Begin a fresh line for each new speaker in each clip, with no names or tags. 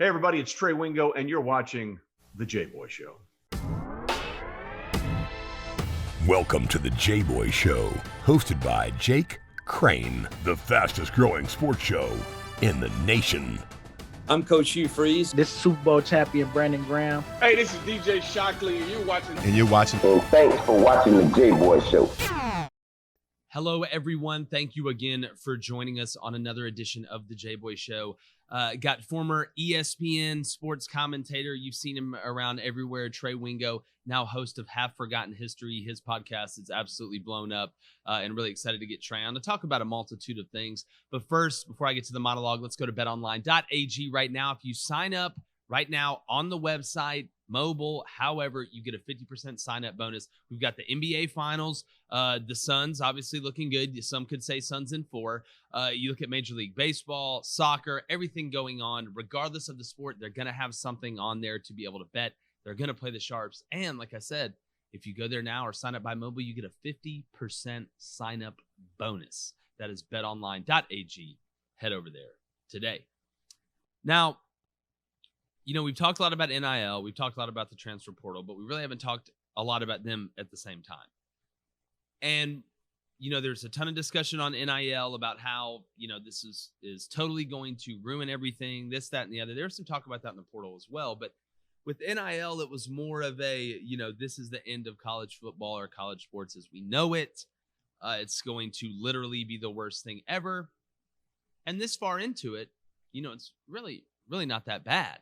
Hey, everybody, it's Trey Wingo, and you're watching The Jboy Show.
Welcome to The Jboy Show, hosted by Jake Crain, the fastest growing sports show in the nation.
I'm Coach Hugh Freeze.
This is Super Bowl champion Brandon Graham.
Hey, this is DJ Shockley, and you're watching.
And thanks for watching The Jboy Show.
Hello, everyone. Thank you again for joining us on another edition of The Jboy Show. Got former ESPN sports commentator. You've seen him around everywhere. Trey Wingo, now host of Half Forgotten History. His podcast is absolutely blown up, and really excited to get Trey on to talk about a multitude of things. But first, before I get to the monologue, let's go to betonline.ag right now. If you sign up right now on the website, mobile, however, you get a 50% sign-up bonus. We've got the NBA Finals. The Suns obviously looking good. Some could say Suns in 4. You look at Major League Baseball, soccer, everything going on. Regardless of the sport, they're going to have something on there to be able to bet. They're going to play the Sharps. And like I said, if you go there now or sign up by mobile, you get a 50% sign-up bonus. That is betonline.ag. Head over there today. Now, you know, we've talked a lot about NIL. We've talked a lot about the transfer portal, but we really haven't talked a lot about them at the same time. And, you know, there's a ton of discussion on NIL about how, you know, this is totally going to ruin everything, this, that, and the other. There's some talk about that in the portal as well. But with NIL, it was more of a, you know, this is the end of college football or college sports as we know it. It's going to literally be the worst thing ever. And this far into it, you know, it's really, really not that bad.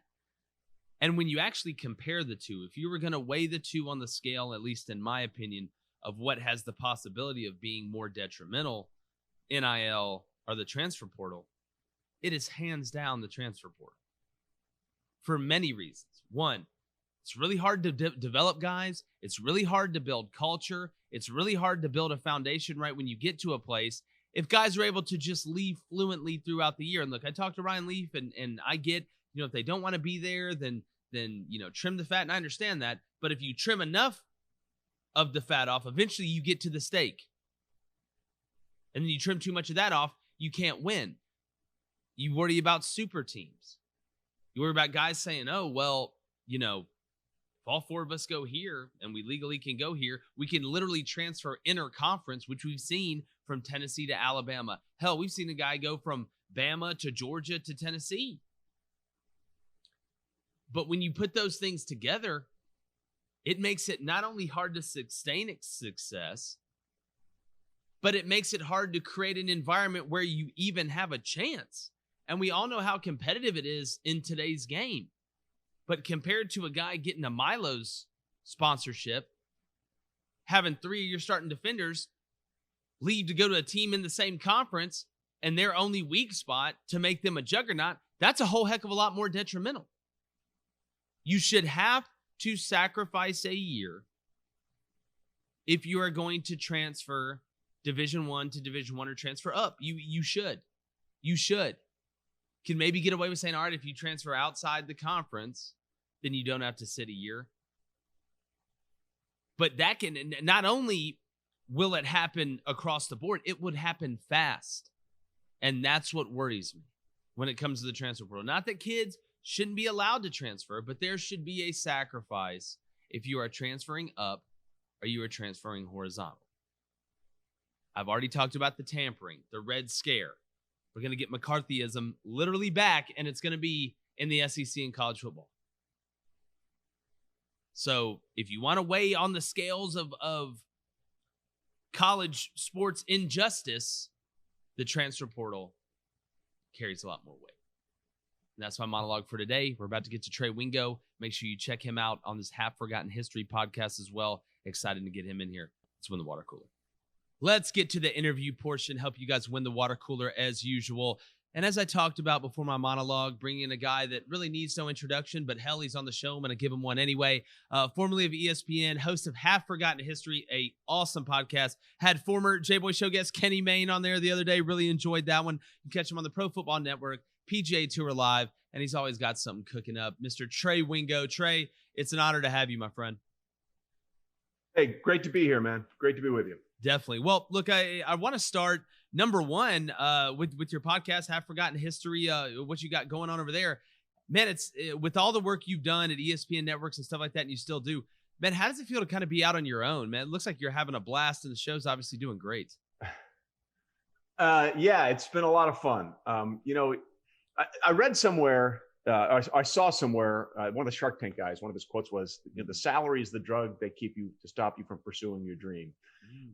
And when you actually compare the two, if you were going to weigh the two on the scale, at least in my opinion, of what has the possibility of being more detrimental, NIL or the transfer portal, it is hands down the transfer portal for many reasons. One, it's really hard to develop guys. It's really hard to build culture. It's really hard to build a foundation right when you get to a place. If guys are able to just leave fluently throughout the year, and look, I talked to Ryan Leaf, and I get, you know, if they don't want to be there, then, you know, trim the fat. And I understand that. But if you trim enough of the fat off, eventually you get to the steak. And then you trim too much of that off, you can't win. You worry about super teams. You worry about guys saying, oh, well, you know, if all 4 of us go here and we legally can go here, we can literally transfer interconference, which we've seen from Tennessee to Alabama. Hell, we've seen a guy go from Bama to Georgia to Tennessee. But when you put those things together, it makes it not only hard to sustain success, but it makes it hard to create an environment where you even have a chance. And we all know how competitive it is in today's game. But compared to a guy getting a Milo's sponsorship, having 3 of your starting defenders leave to go to a team in the same conference and their only weak spot to make them a juggernaut, that's a whole heck of a lot more detrimental. You should have to sacrifice a year if you are going to transfer Division I to Division I or transfer up. You should. You should. Can maybe get away with saying, all right, if you transfer outside the conference, then you don't have to sit a year. But that can, not only will it happen across the board, it would happen fast. And that's what worries me when it comes to the transfer portal. Not that kids shouldn't be allowed to transfer, but there should be a sacrifice if you are transferring up or you are transferring horizontal. I've already talked about the tampering, the Red Scare. We're going to get McCarthyism literally back, and it's going to be in the SEC in college football. So if you want to weigh on the scales of college sports injustice, the transfer portal carries a lot more weight. And that's my monologue for today. We're about to get to Trey Wingo. Make sure you check him out on this Half Forgotten History podcast as well. Excited to get him in here. Let's win the water cooler. Let's get to the interview portion, help you guys win the water cooler as usual. And as I talked about before my monologue, bringing in a guy that really needs no introduction, but hell, he's on the show. I'm going to give him one anyway. Formerly of ESPN, host of Half Forgotten History, a awesome podcast. Had former Jboy Show guest Kenny Mayne on there the other day. Really enjoyed that one. You can catch him on the Pro Football Network, PGA Tour Live, and he's always got something cooking up. Mr. Trey Wingo. Trey, it's an honor to have you, my friend.
Hey, great to be here, man. Great to be with you.
Definitely. Well, look, I want to start number one with your podcast, Half Forgotten History, what you got going on over there. man, it's with all the work you've done at ESPN networks and stuff like that, and you still do, man, how does it feel to kind of be out on your own, man? It looks like you're having a blast, and the show's obviously doing great.
Yeah, it's been a lot of fun. I read somewhere, I saw somewhere, one of the Shark Tank guys, one of his quotes was, the salary is the drug they keep you to stop you from pursuing your dream.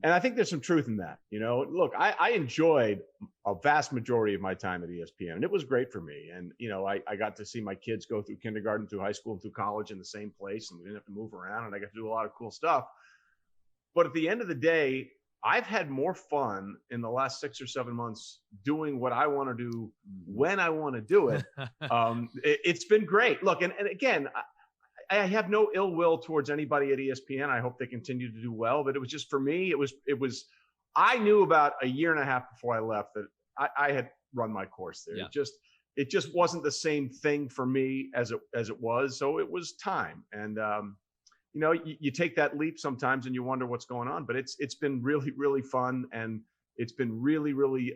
And I think there's some truth in that. Look, I enjoyed a vast majority of my time at ESPN, and it was great for me. And, I got to see my kids go through kindergarten, through high school, and through college in the same place, and we didn't have to move around, and I got to do a lot of cool stuff. But at the end of the day, I've had more fun in the last 6 or 7 months doing what I want to do when I want to do it. It's been great. Look, and again, I have no ill will towards anybody at ESPN. I hope they continue to do well. But it was just, for me, it was. I knew about a year and a half before I left that I had run my course there.
Yeah.
It just wasn't the same thing for me as it was. So it was time. And you take that leap sometimes and you wonder what's going on, but it's been really, really fun. And it's been really, really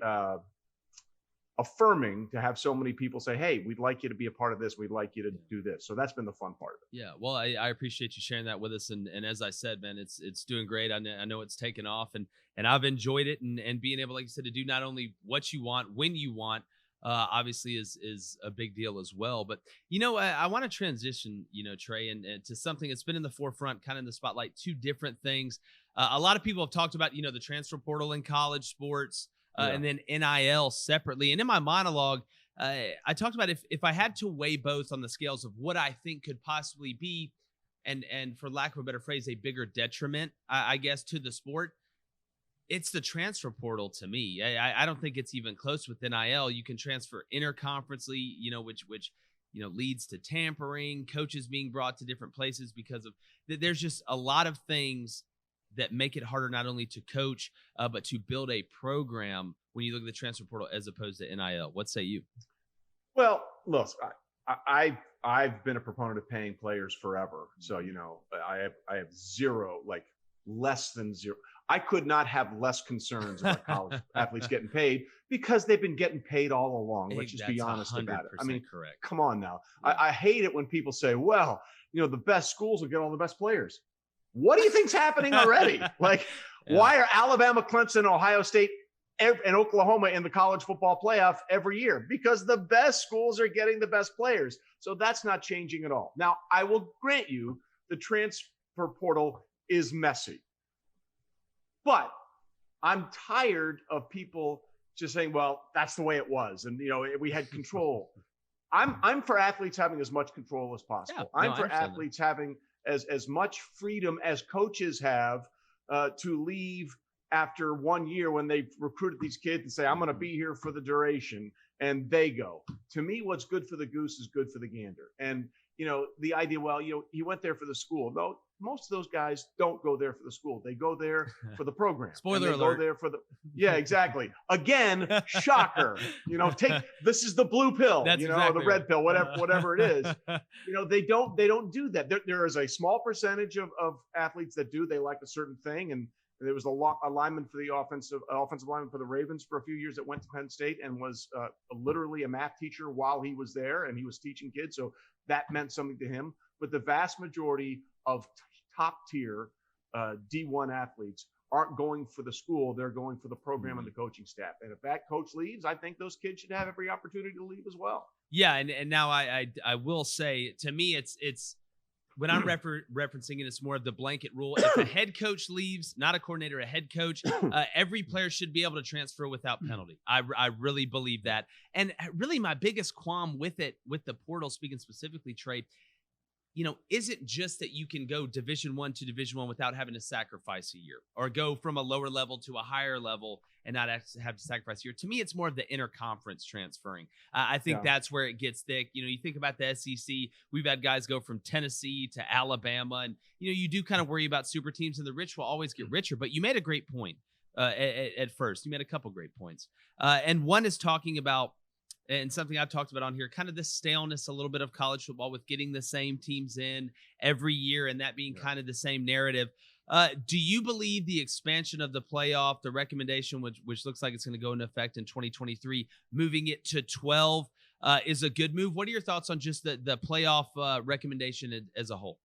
affirming to have so many people say, hey, we'd like you to be a part of this. We'd like you to do this. So that's been the fun part of it.
Yeah. Well, I appreciate you sharing that with us. And as I said, man, it's doing great. I know it's taken off, and I've enjoyed it, and being able, like you said, to do not only what you want, when you want, obviously is a big deal as well. But, I want to transition, Trey, and to something that's been in the forefront, kind of in the spotlight, two different things. A lot of people have talked about, the transfer portal in college sports, and then NIL separately. And in my monologue, I talked about if I had to weigh both on the scales of what I think could possibly be, and for lack of a better phrase, a bigger detriment, I guess, to the sport, it's the transfer portal to me. I don't think it's even close with NIL. You can transfer interconferencely, which leads to tampering, coaches being brought to different places because of there's just a lot of things that make it harder not only to coach, but to build a program when you look at the transfer portal as opposed to NIL. What say you?
Well, look, I've been a proponent of paying players forever. So, I have zero, like less than zero. I could not have less concerns about college athletes getting paid because they've been getting paid all along. Let's just be honest about it. I mean,
correct.
Come on now.
Yeah.
I hate it when people say, well, the best schools will get all the best players. What do you think's happening already? Like, why are Alabama, Clemson, Ohio State, and Oklahoma in the college football playoff every year? Because the best schools are getting the best players. So that's not changing at all. Now, I will grant you the transfer portal is messy. But I'm tired of people just saying, well, that's the way it was. And, we had control. I'm for athletes having as much control as possible. I'm for athletes having as much freedom as coaches have to leave after 1 year when they've recruited these kids and say, I'm going to be here for the duration, and they go. To me, what's good for the goose is good for the gander. And, the idea, well, he went there for the school. No, most of those guys don't go there for the school. They go there for the program.
Spoiler alert.
Go there for yeah, exactly. Again, shocker. This is the blue pill,
That's exactly
the red pill, whatever it is. They don't do that. There is a small percentage of athletes that do. They like a certain thing, and there was a lineman for the offensive lineman for the Ravens for a few years that went to Penn State and was literally a math teacher while he was there, and he was teaching kids. So that meant something to him. But the vast majority of top tier D1 athletes aren't going for the school. They're going for the program and the coaching staff. And if that coach leaves, I think those kids should have every opportunity to leave as well.
Yeah. And now I will say, to me, it's when I'm referencing it, it's more of the blanket rule. If a head coach leaves, not a coordinator, a head coach, every player should be able to transfer without penalty. I really believe that. And really my biggest qualm with the portal, speaking specifically, Trey, isn't just that you can go Division I to Division I without having to sacrifice a year, or go from a lower level to a higher level and not have to sacrifice a year. To me, it's more of the interconference transferring. I think that's where it gets thick. You think about the SEC, we've had guys go from Tennessee to Alabama, and, you do kind of worry about super teams, and the rich will always get richer. But you made a great point at first. You made a couple great points. And one is talking about, and something I've talked about on here, kind of the staleness a little bit of college football with getting the same teams in every year and that being kind of the same narrative. Do you believe the expansion of the playoff, the recommendation, which looks like it's going to go into effect in 2023, moving it to 12, is a good move. What are your thoughts on just the playoff recommendation as a whole?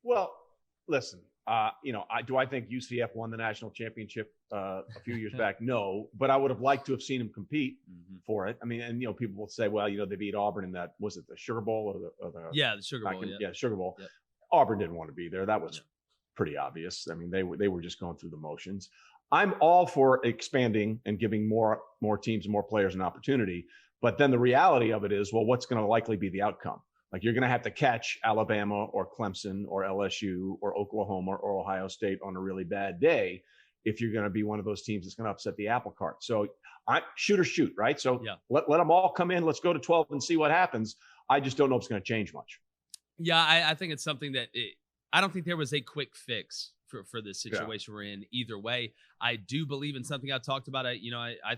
Well, listen, do I think UCF won the national championship a few years back? No, but I would have liked to have seen them compete for it. I mean, and people will say, well, they beat Auburn in that, was it the Sugar Bowl or the
the Sugar Bowl?
Sugar Bowl.
Yep.
Auburn didn't want to be there. That was pretty obvious. I mean, they were just going through the motions. I'm all for expanding and giving more teams and more players an opportunity. But then the reality of it is, well, what's going to likely be the outcome? Like, you're going to have to catch Alabama or Clemson or LSU or Oklahoma or Ohio State on a really bad day if you're going to be one of those teams that's going to upset the apple cart. So shoot or shoot, right? So let them all come in. Let's go to 12 and see what happens. I just don't know if it's going to change much. Yeah,
I think it's something that I don't think there was a quick fix for this situation we're in either way. I do believe in something I talked about. I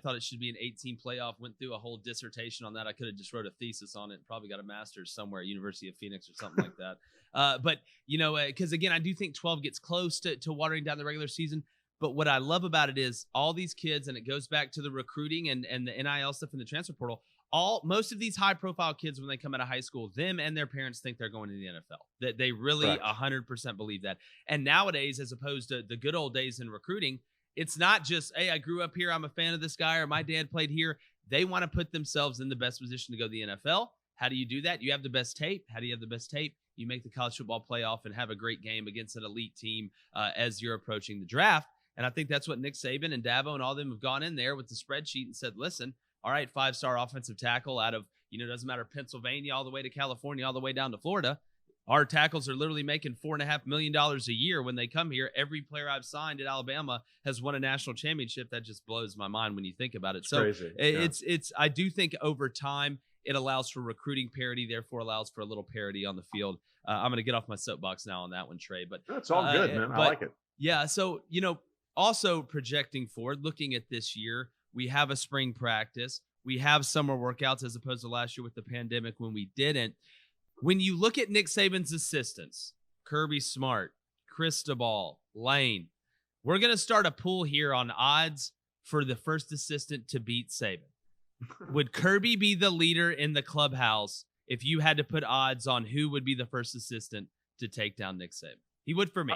thought it should be an 18 playoff, went through a whole dissertation on that. I could have just wrote a thesis on it, probably got a master's somewhere at University of Phoenix or something like that. But because again, I do think 12 gets close to watering down the regular season. But what I love about it is all these kids, and it goes back to the recruiting and the NIL stuff in the transfer portal. Most of these high profile kids, when they come out of high school, them and their parents think they're going to the NFL. That they really 100% believe that. And nowadays, as opposed to the good old days in recruiting, it's not just, hey, I grew up here, I'm a fan of this guy, or my dad played here. They want to put themselves in the best position to go to the NFL. How do you do that? You have the best tape. How do you have the best tape? You make the college football playoff and have a great game against an elite team as you're approaching the draft. And I think that's what Nick Saban and Dabo and all of them have gone in there with the spreadsheet and said, listen, all right, 5-star offensive tackle out of, doesn't matter, Pennsylvania all the way to California, all the way down to Florida. Our tackles are literally making $4.5 million a year when they come here. Every player I've signed at Alabama has won a national championship. That just blows my mind when you think about it. So
crazy.
It's I do think over time it allows for recruiting parity, therefore allows for a little parity on the field. I'm going to get off my soapbox now on that one, Trey. But
that's all good, man. I like it.
Yeah. So, also projecting forward, looking at this year, we have a spring practice. We have summer workouts as opposed to last year with the pandemic when we didn't. When you look at Nick Saban's assistants, Kirby Smart, Cristobal, Lane, we're going to start a pool here on odds for the first assistant to beat Saban. Would Kirby be the leader in the clubhouse if you had to put odds on who would be the first assistant to take down Nick Saban? He would for me.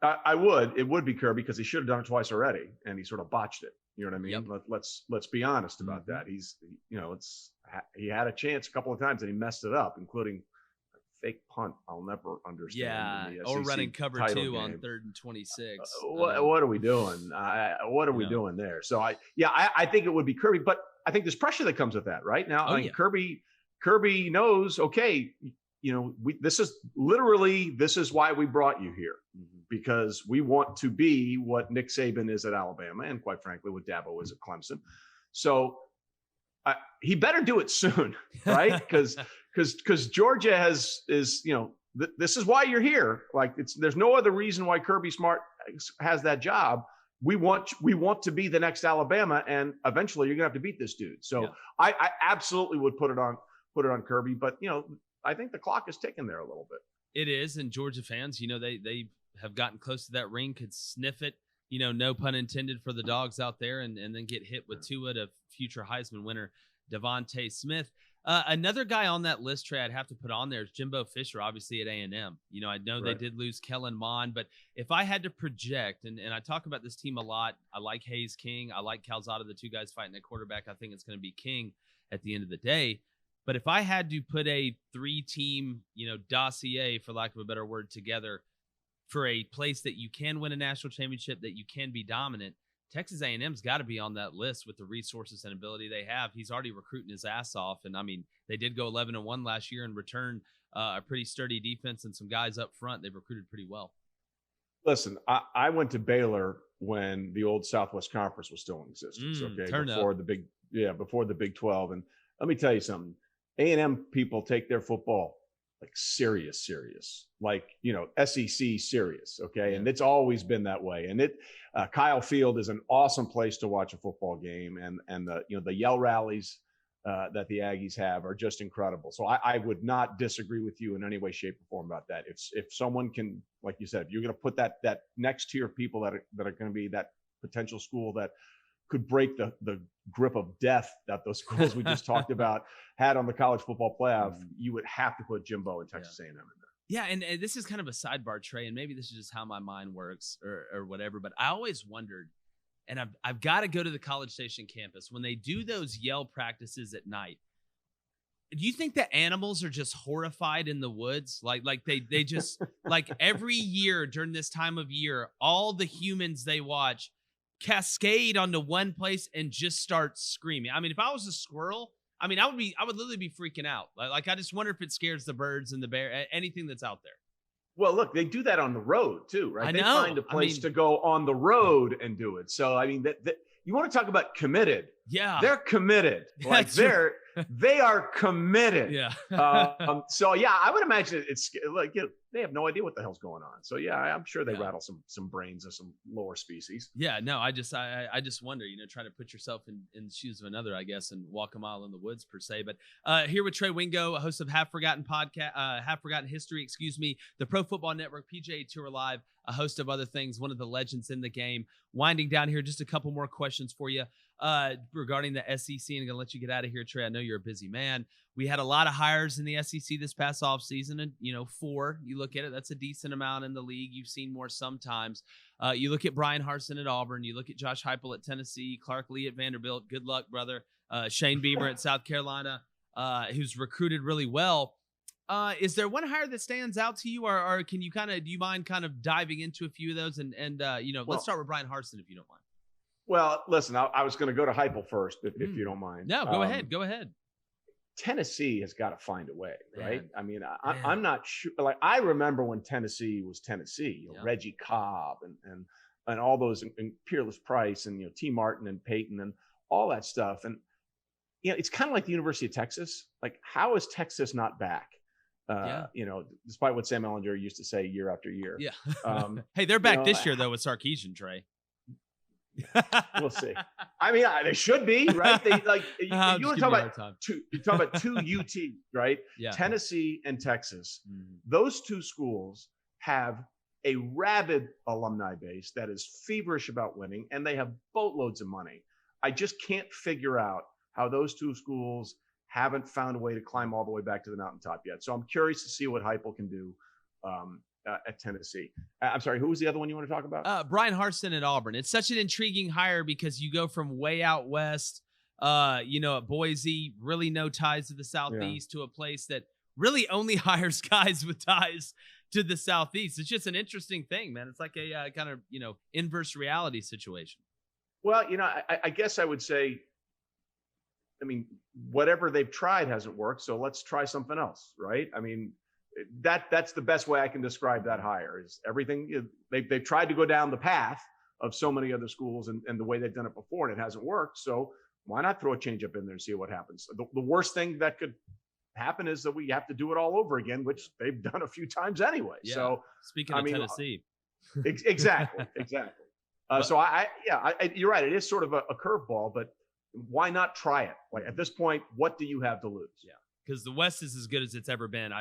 I would. It would be Kirby because he should have done it twice already, and he sort of botched it. You know what I mean?
Yep.
Let's be honest about that. He had a chance a couple of times and he messed it up, including a fake punt. I'll never understand.
Yeah, or running cover 2 game. On 3rd and 26.
What are we doing? What are we doing there? So I think it would be Kirby, but I think there's pressure that comes with that right now. Kirby knows. Okay, this is why we brought you here. Because we want to be what Nick Saban is at Alabama and, quite frankly, what Dabo is at Clemson. So he better do it soon, right? Because Georgia is this is why you're here. Like, there's no other reason why Kirby Smart has that job. We want to be the next Alabama, and eventually you're gonna have to beat this dude. So I absolutely would put it on Kirby, but I think the clock is ticking there a little bit.
It is, and Georgia fans, they have gotten close to that ring, could sniff it, no pun intended for the dogs out there, and then get hit with two at a future Heisman winner, Devontae Smith. Another guy on that list, Trey, I'd have to put on there is Jimbo Fisher, obviously at A&M. I know they did lose Kellen Mond, but if I had to project, and I talk about this team a lot, I like Hayes King, I like Calzada, the two guys fighting at quarterback. I think it's going to be King at the end of the day. But if I had to put a 3-team, dossier, for lack of a better word, together for a place that you can win a national championship, that you can be dominant, Texas A&M's got to be on that list with the resources and ability they have. He's already recruiting his ass off. And, I mean, they did go 11-1 last year and return a pretty sturdy defense and some guys up front. They've recruited pretty well.
Listen, I went to Baylor when the old Southwest Conference was still in existence, before the Big 12. And let me tell you something. A&M people take their football like serious, like, SEC serious. Okay. Yeah. And it's always been that way. And Kyle Field is an awesome place to watch a football game. And the yell rallies that the Aggies have are just incredible. So I would not disagree with you in any way, shape, or form about that. If someone can, like you said, if you're going to put that next tier of people that are going to be that potential school that could break the grip of death that those schools we just talked about had on the college football playoff, you would have to put Jimbo and Texas A&M in there.
Yeah, and this is kind of a sidebar, Trey, and maybe this is just how my mind works or whatever, but I always wondered, and I've got to go to the College Station campus, when they do those yell practices at night, do you think the animals are just horrified in the woods? Like they just, like every year during this time of year, all the humans they watch cascade onto one place and just start screaming. I mean, if I was a squirrel, I mean, I would literally be freaking out. Like I just wonder if it scares the birds and the bear, anything that's out there.
Well, look, they do that on the road too, right? They
know.
find a place to go on the road and do it. So, I mean, that you want to talk about committed.
Yeah.
They're committed. Like they are committed.
Yeah.
So yeah, I would imagine it's like, they have no idea what the hell's going on. So yeah, I'm sure they rattle some brains of some lower species.
Yeah, no, I just wonder, trying to put yourself in the shoes of another, I guess, and walk a mile in the woods per se. But here with Trey Wingo, a host of Half Forgotten History, the Pro Football Network, PGA Tour Live, a host of other things, one of the legends in the game. Winding down here, just a couple more questions for you regarding the SEC, and I'm gonna let you get out of here, Trey. I know you're a busy man. We had a lot of hires in the SEC this past offseason, and 4, you look at it, that's a decent amount in the league. You've seen more sometimes. You look at Brian Harsin at Auburn, you look at Josh Heupel at Tennessee, Clark Lee at Vanderbilt. Good luck, brother. Shane Bieber at South Carolina, who's recruited really well. Is there one hire that stands out to you, or can you do you mind kind of diving into a few of those? And let's start with Brian Harsin, if you don't mind.
Well, listen, I was going to go to Heupel first, if you don't mind.
No, go ahead. Go ahead.
Tennessee has got to find a way, right?
Man.
I mean, I'm not sure. Like, I remember when Tennessee was Tennessee, Reggie Cobb and all those, and Peerless Price, and T. Martin and Peyton and all that stuff. And it's kind of like the University of Texas. Like, how is Texas not back? Despite what Sam Ellinger used to say year after year.
Yeah. Hey, they're back this year though with Sarkisian, Trey.
We'll see. I mean, they should be, right? They you want to talk about two UT, right?
Yeah.
Tennessee and Texas. Those two schools have a rabid alumni base that is feverish about winning, and they have boatloads of money. I just can't figure out how those two schools haven't found a way to climb all the way back to the mountaintop yet. So I'm curious to see what Heupel can do at Tennessee. I'm sorry, who was the other one you want to talk about?
Brian Harsin at Auburn. It's such an intriguing hire because you go from way out west, at Boise, really no ties to the Southeast, to a place that really only hires guys with ties to the Southeast. It's just an interesting thing, man. It's like a kind of, inverse reality situation.
Well, I guess I would say, I mean, whatever they've tried hasn't worked, so let's try something else, right? I mean, that's the best way I can describe that hire. Is everything they've tried to go down the path of so many other schools and the way they've done it before, and it hasn't worked. So why not throw a change up in there and see what happens? The worst thing that could happen is that we have to do it all over again, which they've done a few times anyway.
Yeah.
So
speaking of Tennessee,
exactly. So you're right. It is sort of a curveball, but why not try it? Like, at this point, what do you have to lose?
Yeah. Because the West is as good as it's ever been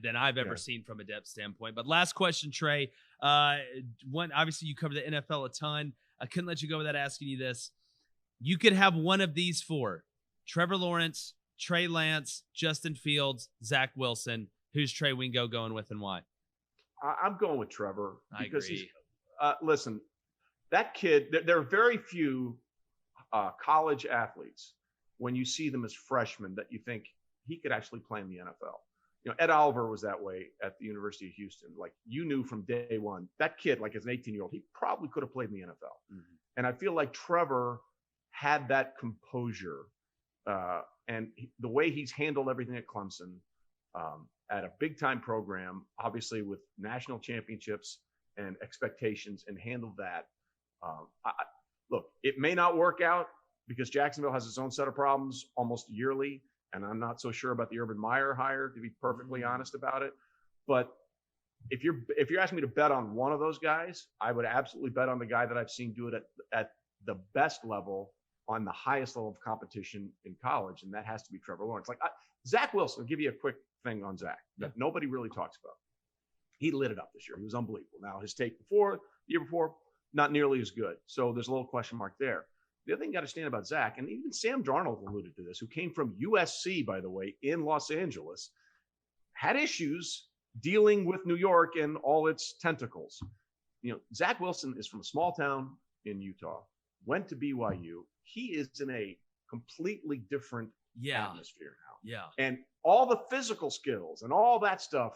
than I've ever seen from a depth standpoint. But last question, Trey. One, obviously you cover the NFL a ton. I couldn't let you go without asking you this. You could have one of these 4: Trevor Lawrence, Trey Lance, Justin Fields, Zach Wilson. Who's Trey Wingo going with, and why?
I'm going with Trevor because
I agree.
Listen, that kid. There are very few college athletes when you see them as freshmen that you think he could actually play in the NFL. Ed Oliver was that way at the University of Houston. Like, you knew from day one, that kid, like as an 18-year-old, he probably could have played in the NFL. Mm-hmm. And I feel like Trevor had that composure and the way he's handled everything at Clemson at a big-time program, obviously with national championships and expectations, and handled that. Look, it may not work out because Jacksonville has its own set of problems almost yearly. And I'm not so sure about the Urban Meyer hire, to be perfectly honest about it. But if you're asking me to bet on one of those guys, I would absolutely bet on the guy that I've seen do it at the best level, on the highest level of competition in college, and that has to be Trevor Lawrence. Like, Zach Wilson, I'll give you a quick thing on Zach that nobody really talks about. He lit it up this year. He was unbelievable. Now, his take the year before, not nearly as good. So there's a little question mark there. the other thing you got to understand about Zach, and even Sam Darnold alluded to this, who came from USC, by the way, in Los Angeles, had issues dealing with New York and all its tentacles. Zach Wilson is from a small town in Utah, went to BYU. He is in a completely different atmosphere now.
Yeah.
And all the physical skills and all that stuff,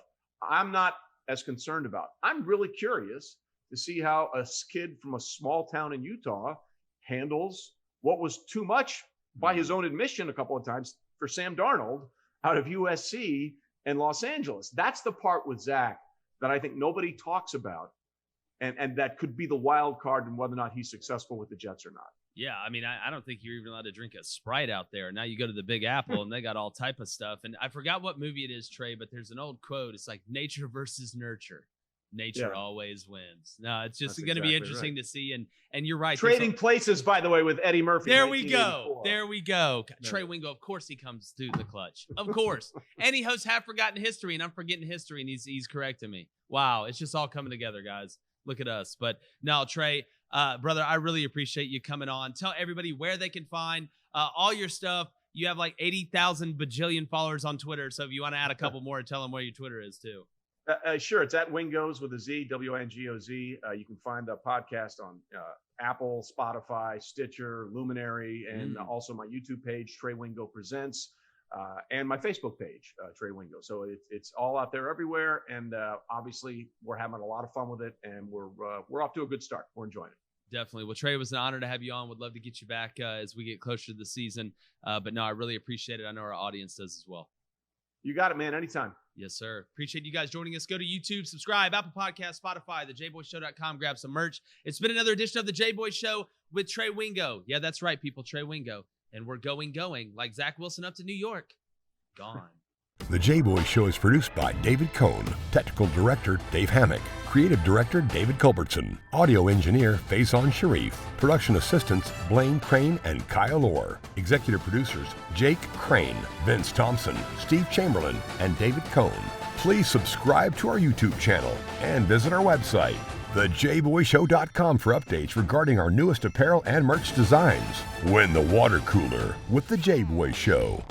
I'm not as concerned about. I'm really curious to see how a kid from a small town in Utah handles what was too much, by his own admission a couple of times, for Sam Darnold out of USC and Los Angeles. That's the part with Zach that I think nobody talks about, and that could be the wild card in whether or not he's successful with the Jets or not.
Yeah, I mean, I don't think you're even allowed to drink a Sprite out there. Now you go to the Big Apple, and they got all type of stuff. And I forgot what movie it is, Trey, but there's an old quote. It's like nature versus nurture. Nature always wins. No, it's just going to be interesting to see. And you're right.
Trading places, by the way, with Eddie Murphy.
There we go. There we go. No. Trey Wingo, of course he comes through the clutch. Of course. Any hosts have forgotten history, and I'm forgetting history, and he's correcting me. Wow, it's just all coming together, guys. Look at us. But no, Trey, brother, I really appreciate you coming on. Tell everybody where they can find all your stuff. You have like 80,000 bajillion followers on Twitter. So if you want to add a couple more, tell them where your Twitter is too.
Sure. It's at Wingoz with a Z, Wingoz. You can find the podcast on Apple, Spotify, Stitcher, Luminary, and also my YouTube page, Trey Wingo Presents, and my Facebook page, Trey Wingo. So it's all out there everywhere. And obviously, we're having a lot of fun with it, and we're off to a good start. We're enjoying it.
Definitely. Well, Trey, it was an honor to have you on. Would love to get you back as we get closer to the season. But no, I really appreciate it. I know our audience does as well.
You got it, man. Anytime.
Yes, sir. Appreciate you guys joining us. Go to YouTube, subscribe, Apple Podcasts, Spotify, thejboyshow.com. Grab some merch. It's been another edition of the Jboy Show with Trey Wingo. Yeah, that's right, people. Trey Wingo. And we're going like Zach Wilson up to New York. Gone.
The Jboy Show is produced by David Cohn, Technical Director Dave Hammock, Creative Director David Culbertson, Audio Engineer Feyzan Shareef, Production Assistants Blaine Crain and Kyle Orr, Executive Producers Jake Crain, Vince Thompson, Steve Chamberlain, and David Cohn. Please subscribe to our YouTube channel and visit our website, thejboyshow.com, for updates regarding our newest apparel and merch designs. Win the water cooler with the Jboy Show.